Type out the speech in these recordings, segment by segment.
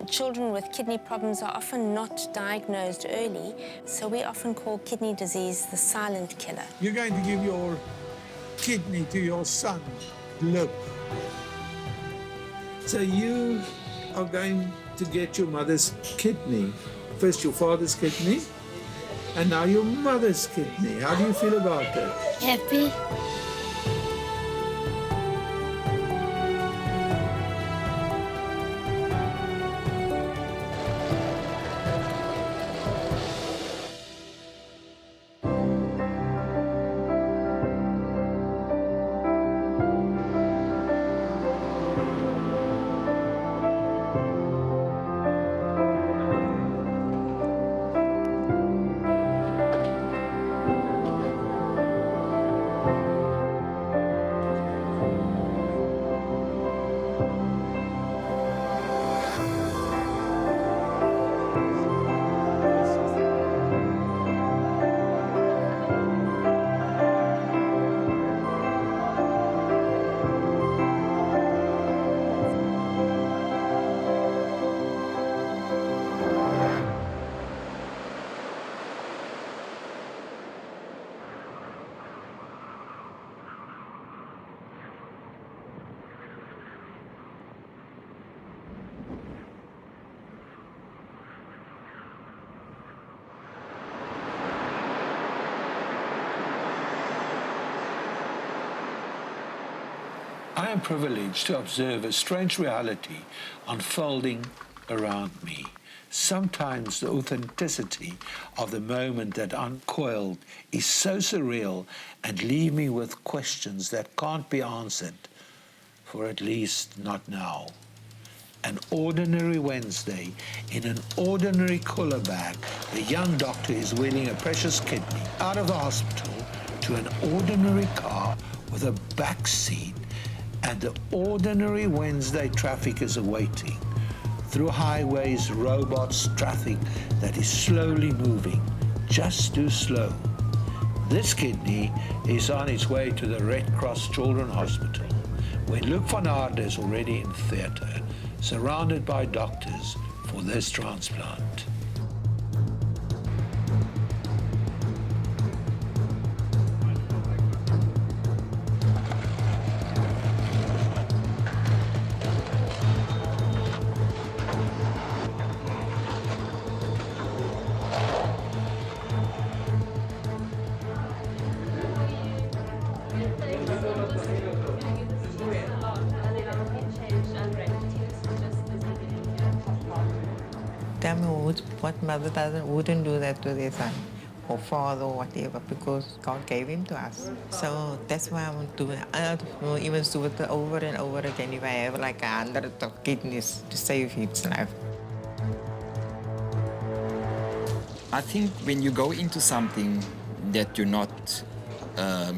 Children with kidney problems are often not diagnosed early, so we often call kidney disease the silent killer. You're going to give your kidney to your son, Luke. So you are going to get your mother's kidney. First your father's kidney, and now your mother's kidney. How do you feel about that? Happy. I am privileged to observe a strange reality unfolding around me. Sometimes the authenticity of the moment that uncoiled is so surreal and leave me with questions that can't be answered, for at least not now. An ordinary Wednesday, in an ordinary cooler bag, the young doctor is wheeling a precious kidney out of the hospital to an ordinary car with a back seat, and the ordinary Wednesday traffic is awaiting. Through highways, robots, traffic that is slowly moving, just too slow. This kidney is on its way to the Red Cross Children's Hospital, when Luke van Aarde is already in theatre, surrounded by doctors for this transplant. Tell me what mother wouldn't do that to their son or father or whatever, because God gave him to us. So that's why I want to do it. I will even do it over and over again if I have like 100 kidneys to save his life. I think when you go into something that you're not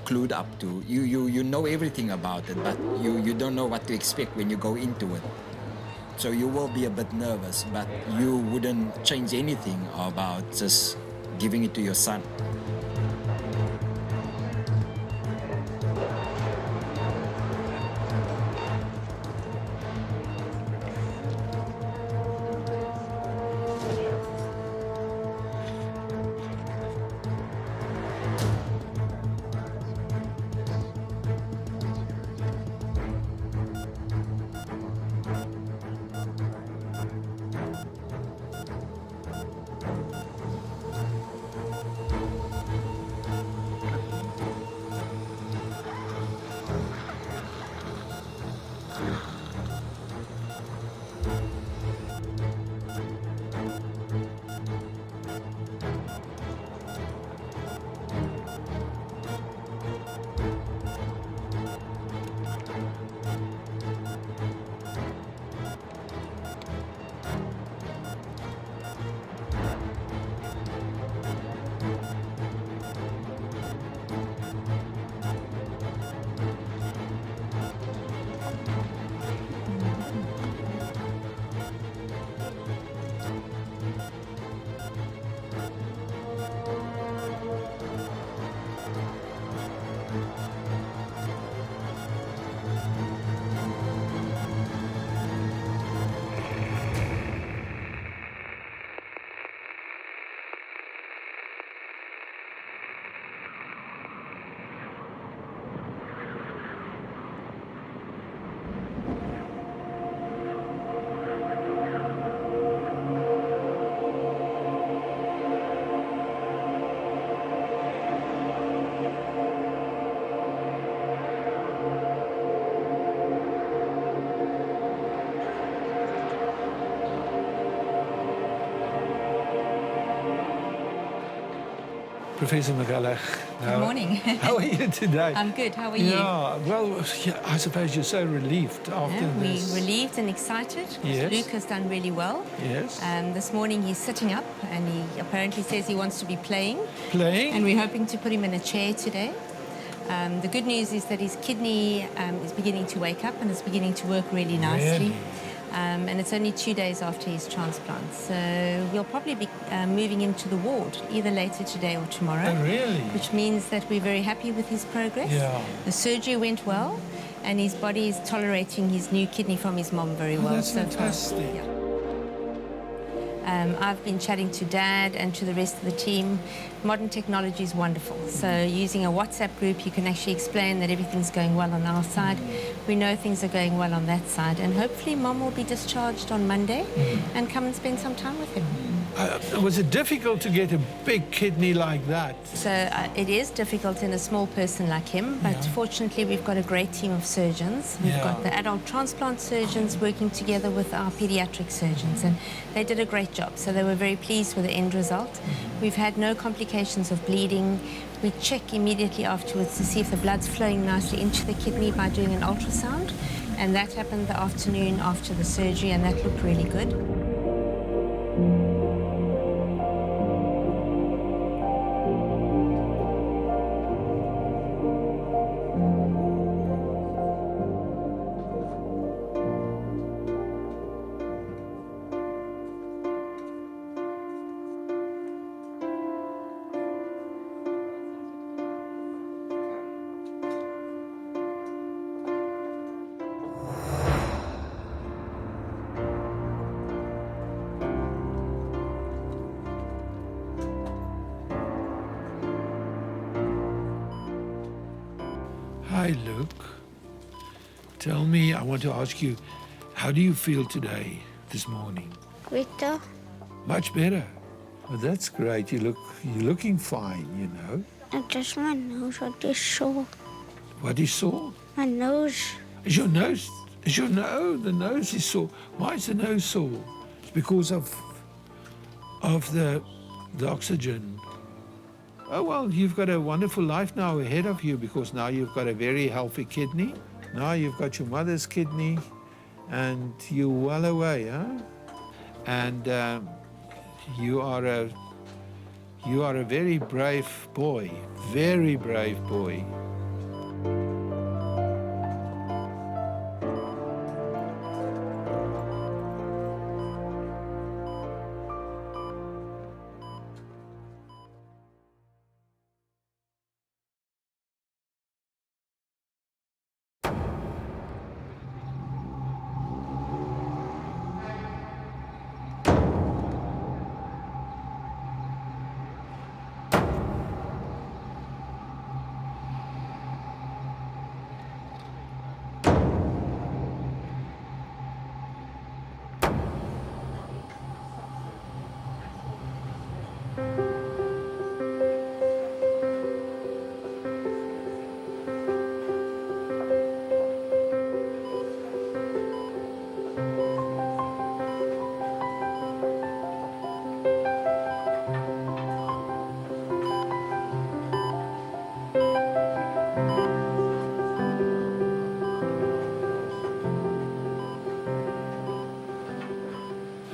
clued up to, you know everything about it, but you don't know what to expect when you go into it. So you will be a bit nervous, but you wouldn't change anything about just giving it to your son. Professor McCulloch. Good morning. How are you today? I'm good. How are you? Yeah, well, I suppose you're so relieved after this. We're relieved and excited. Yes. Luke has done really well. Yes. This morning he's sitting up and he apparently says he wants to be playing. Playing? And we're hoping to put him in a chair today. The good news is that his kidney is beginning to wake up and is beginning to work really nicely. Really? And it's only 2 days after his transplant. So we'll probably be moving him to the ward either later today or tomorrow. Oh, really? Which means that we're very happy with his progress. Yeah. The surgery went well and his body is tolerating his new kidney from his mom very well. That's so far. fantastic. Yeah. I've been chatting to Dad and to the rest of the team. Modern technology is wonderful. So using a WhatsApp group, you can actually explain that everything's going well on our side. We know things are going well on that side. And hopefully Mom will be discharged on Monday and come and spend some time with him. Was it difficult to get a big kidney like that? So it is difficult in a small person like him, but fortunately we've got a great team of surgeons. We've got the adult transplant surgeons working together with our pediatric surgeons, and they did a great job. So they were very pleased with the end result. We've had no complications of bleeding. We check immediately afterwards to see if the blood's flowing nicely into the kidney by doing an ultrasound, and that happened the afternoon after the surgery, and that looked really good. Hi, Luke. Tell me, I want to ask you, how do you feel today, this morning? Better. Much better. Well, that's great. You're looking fine, you know. And just my nose, what is sore. What is sore? My nose. Is your nose? The nose is sore. Why is the nose sore? It's because of the oxygen. Oh, well, you've got a wonderful life now ahead of you because now you've got a very healthy kidney. Now you've got your mother's kidney and you're well away, huh? And you are a very brave boy, very brave boy.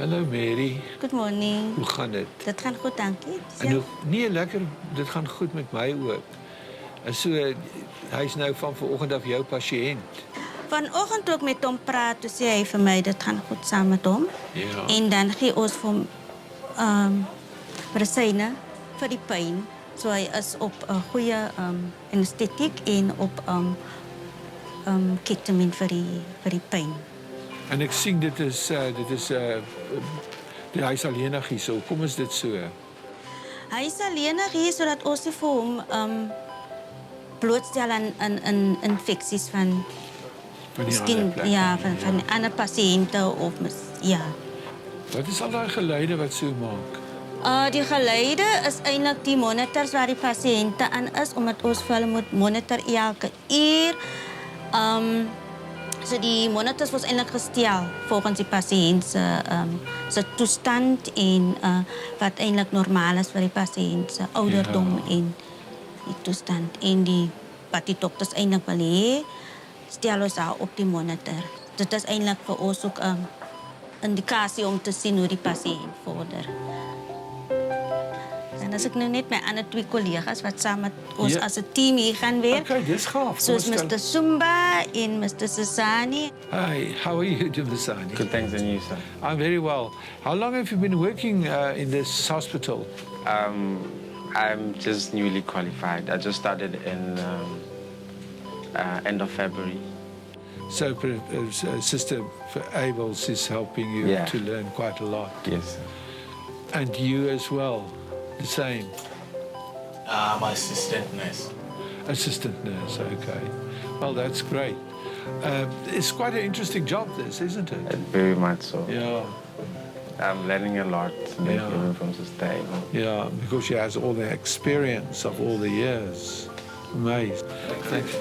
Hallo Mary, Good morning. hoe gaan dit? Dit gaan goed, dankie. En hoe, nee, lekker, dit gaan goed met my ook. En so, hy's nou van vanoggend af jou pasiënt. Vanoggend toe ek met hom praat, toe sê hy vir my dit gaan goed saam met hom. Ja. En dan gee ons vir hom medisyne vir die pyn. So hy is op 'n goeie anesthetiek en op ketamine vir die pyn. En ek sien dit is hy's alleenig hier so. Kom is dit so? Hy is alleenig hier sodat ons nie vir hom blootstel aan infeksies van Van die miskien ander plek. ja, van ander pasiënte of ja. Wat is al daai geluide wat so maak? Die geluide is eintlik die monitors waar die pasiënte aan is omdat ons vir hulle moet monitor elke uur. So die monitors was eintlik gestel volgens die pasiënt se toestand en wat eintlik normaal is vir die pasiënt se ouderdom en die toestand en wat die dokters eintlik wil hê, stel ons daar op die monitor. Dit is eintlik vir ons ook 'n indikasie om te sien hoe die pasiënt vorder. En as ek nou net my ander 2 kollegas wat saam met ons as 'n team hier gaan werk. Okay, dis gaaf. Soos Mr. Sumba en Mr. Sasani. Hi, how are you, Sasani? Good, thanks, and you, sir? I'm very well. How long have you been working in this hospital? I'm just newly qualified. I just started in end of February. So Sister Abels is helping you to learn quite a lot. Yes. And you as well, the same? I'm assistant nurse. Assistant nurse, okay. Well, that's great. It's quite an interesting job, this, isn't it? Very much so. Yeah. I'm learning a lot even from Sister Abel. Yeah, because she has all the experience of all the years. Amazing. Thanks.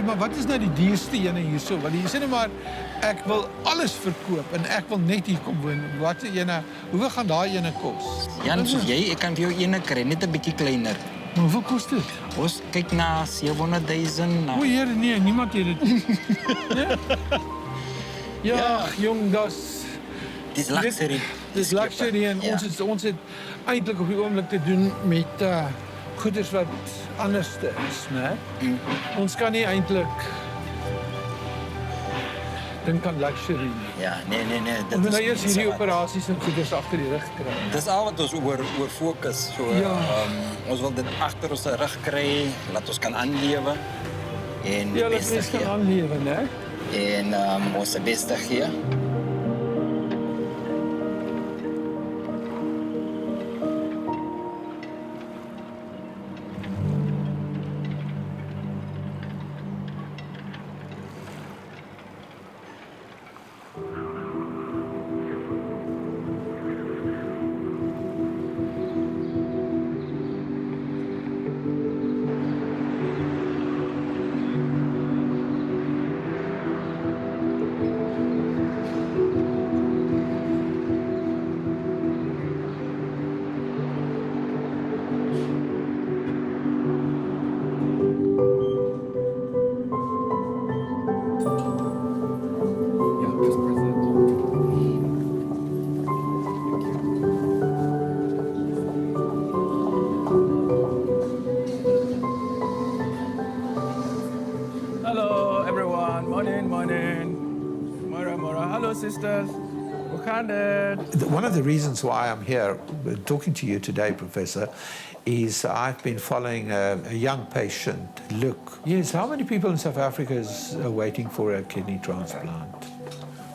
Maar wat is nou die duurste ene hierso? Want jy sê net maar ek wil alles verkoop en ek wil net hier kom woon. Wat is ene? Hoeveel gaan daai ene kos? Jan, soos jy, ek kan vir jou ene kry, net 'n bietjie kleiner. Maar hoeveel kos dit? Ons kyk na 700,000. O, Here, nee, niemand het dit. Nee? Ja, jong, Dis luxury. Dis luxury en ons het eintlik op die oomblik te doen met goeders wat anders is, né? Ons kan nie eintlik dink aan luxury nie. Ja, nee. Ons moet nou eers hierdie operasies en goeders agter die rug kry. Dis al wat ons oor fokus. So, ons wil dit agter ons rug kry, laat ons kan aanlewe en die beste gee. Ja, kan aanlewe, né? En ons se beste gee. Sisters. One of the reasons why I'm here talking to you today, Professor, is I've been following a young patient, Luke. Yes, how many people in South Africa is waiting for a kidney transplant?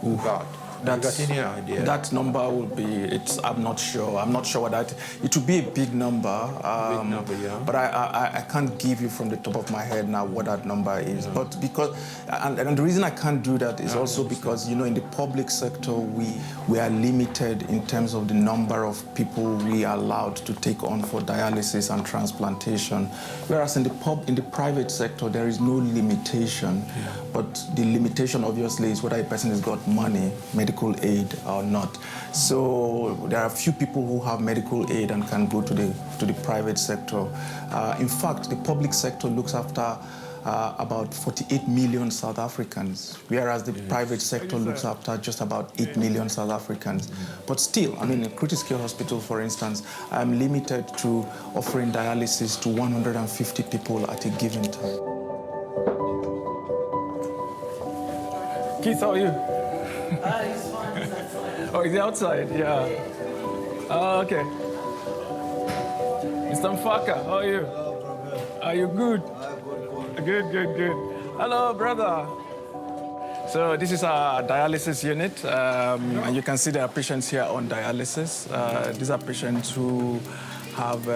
Oh, God. Have you got any idea? That number will be, I'm not sure. I'm not sure what that, it will be a big number. Big number, yeah. But I can't give you from the top of my head now what that number is. But because, and the reason I can't do that is also because, you know, in the public sector, we are limited in terms of the number of people we are allowed to take on for dialysis and transplantation. Whereas in the private sector, there is no limitation. Yeah. But the limitation, obviously, is whether a person has got money, medical aid or not. So there are a few people who have medical aid and can go to the private sector. In fact, the public sector looks after about 48 million South Africans, whereas the private sector looks after just about 8 million South Africans. But still, I mean, in critical care hospital, for instance, I'm limited to offering dialysis to 150 people at a given time. Keith, how are you? Oh, he's outside, yeah. Oh, okay. Mr. Mfaka, how are you? Are you good? Good, good, good. Hello, brother. So this is our dialysis unit. And you can see there are patients here on dialysis. These are patients who have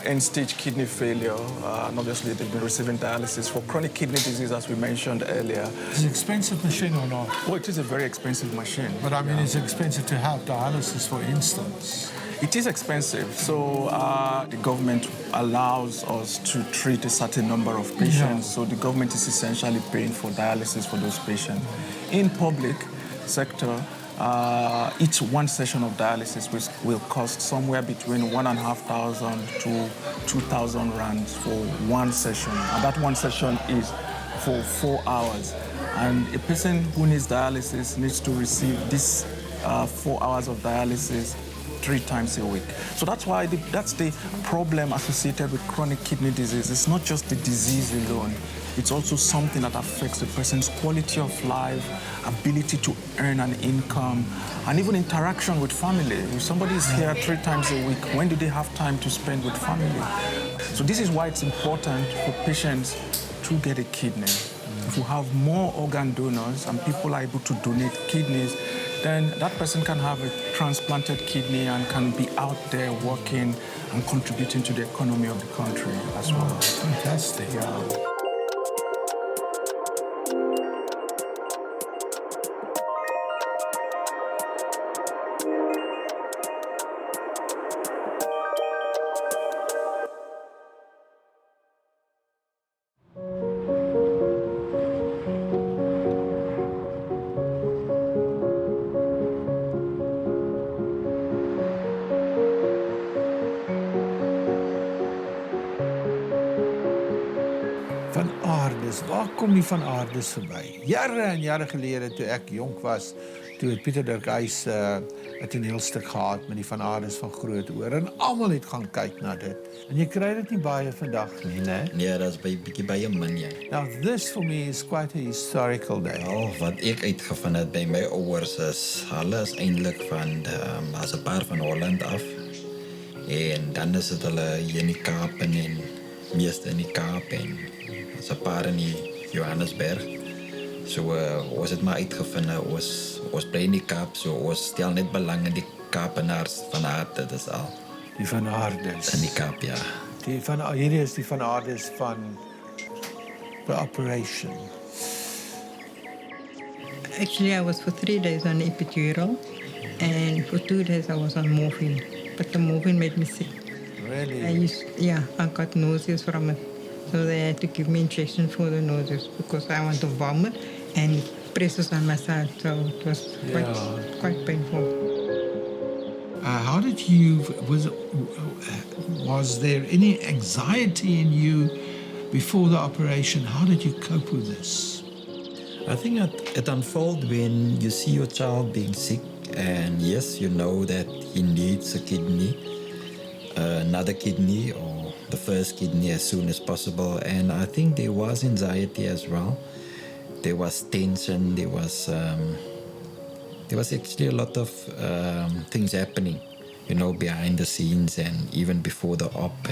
end-stage kidney failure, and obviously they've been receiving dialysis for chronic kidney disease, as we mentioned earlier. It's an expensive machine or not? Well, it is a very expensive machine. But I mean, it's expensive to have dialysis, for instance. It is expensive, so the government allows us to treat a certain number of patients, so the government is essentially paying for dialysis for those patients. In public sector, each one session of dialysis will cost somewhere between 1,500 to 2,000 rands for one session, and that one session is for 4 hours. And a person who needs dialysis needs to receive this 4 hours of dialysis 3 times a week. So that's why that's the problem associated with chronic kidney disease. It's not just the disease alone. It's also something that affects the person's quality of life, ability to earn an income, and even interaction with family. If somebody is here 3 times a week, when do they have time to spend with family? So this is why it's important for patients to get a kidney. If we have more organ donors and people are able to donate kidneys, then that person can have a transplanted kidney and can be out there working and contributing to the economy of the country as well. Fantastic. Yeah. Van Aardes, waar kom die Van Aardes verby? Jare en jare gelede toe ek jonk was, toe het Pieter Dirkhuis 'n toneelstuk gehad met die Van Aardes van Grootoor en almal het gaan kyk na dit. En jy kry dit nie baie vandag nie, né? Nee, dat is bietjie baie min, ja. Now this for me is quite a historical day. Nou, wat ek uitgevind het by my ouers is, hulle is eintlik van as 'n paar van Holland af. En dan is dit hulle hier in die Kaap en meeste in die Kaap en as 'n paar in die Johannesburg. So ons het maar uitgevind, ons bly in die Kaap, so ons stel net belang in die Kaapenaars van Aarde, dis al. Die Van Aardes. In die Kaap, ja. Hierdie is die Van Aardes van the operation. Actually, I was for 3 days on epidural, and for 2 days I was on morphine. But the morphine made me sick. Really? I got nauseous from it. So they had to give me injection for the nauseous because I want to vomit and presses on my side. So it was quite painful. How did you, was there any anxiety in you before the operation? How did you cope with this? I think it unfolds when you see your child being sick and yes, you know that he needs a kidney, another kidney or the first kidney as soon as possible. And I think there was anxiety as well. There was tension, there was actually a lot of things happening, you know, behind the scenes and even before the op.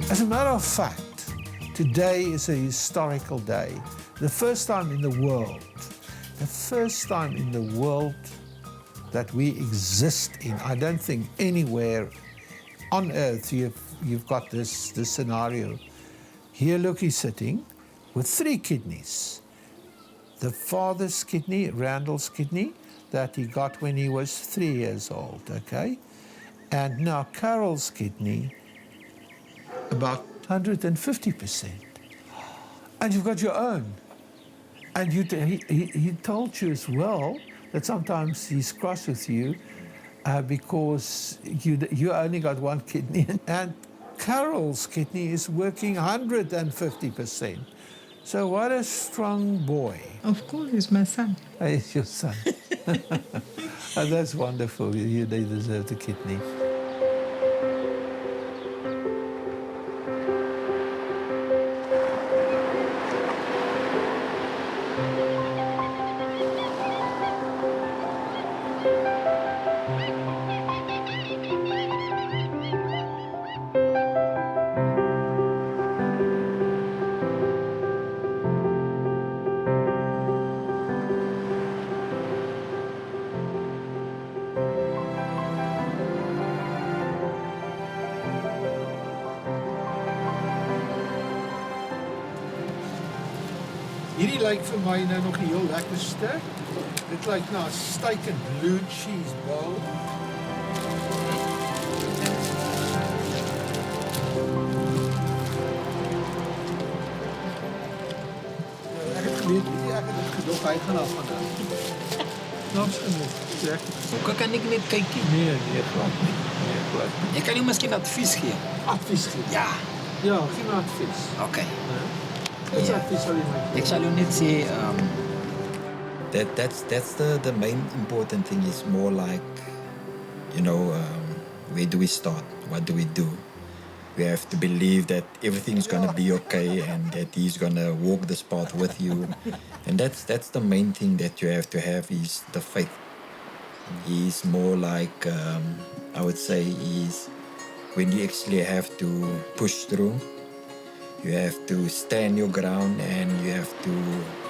As a matter of fact, today is a historical day. The first time in the world that we exist in. I don't think anywhere on earth you've got this scenario. Here, look, he's sitting with 3 kidneys. The father's kidney, Randal's kidney, that he got when he was 3 years old, okay? And now Carol's kidney, about 150%. And you've got your own. And he told you as well that sometimes he's cross with you because you only got one kidney. And Carol's kidney is working 150%. So what a strong boy. Of course, he's my son. He's your son. And that's wonderful. They deserve the kidney. Hierdie lyk vir my nou nog heel lekker sterk. Dit lyk na 'n steak and blue cheese bowl. Ek het geweet, ek het dit gedog hy gaan af vandaan. Ons genoeg. Hoe kan ek net kykie? Nee, glad nie. Nee, glad nie. Jy kan nie miskien advies gee. Advies gee? Ja. Ja, gee my advies. Okay. Wat advies sal jy my gee? Ek sal jou net sê That's the main important thing. Is more like, where do we start? What do we do? We have to believe that everything is going to be okay and that he's going to walk this path with you. And that's the main thing that you have to have is the faith. He's more like, I would say, is when you actually have to push through, you have to stand your ground and you have to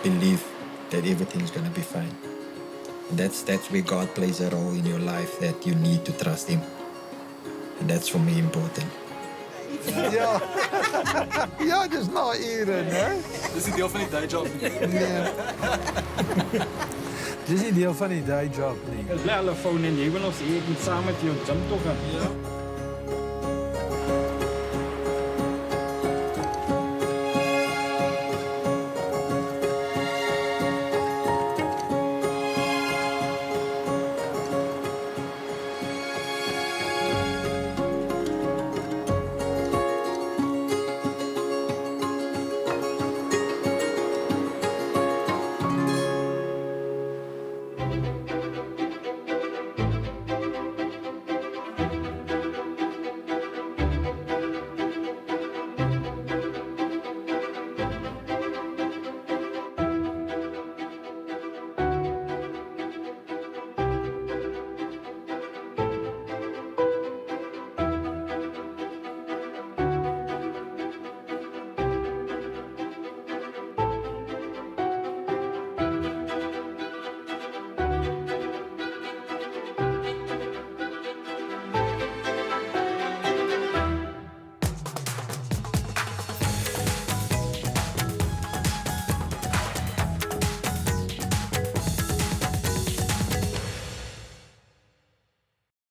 believe that everything's going to be fine. And that's where God plays a role in your life, that you need to trust him. And that's for me important. Ja. Ja, dis na ure, né? Dis die deel van die day job. Nee. Dis nie deel van die day job nie. Hulle foon en jy wil ons hier saam met jou gym toe gaan. Ja.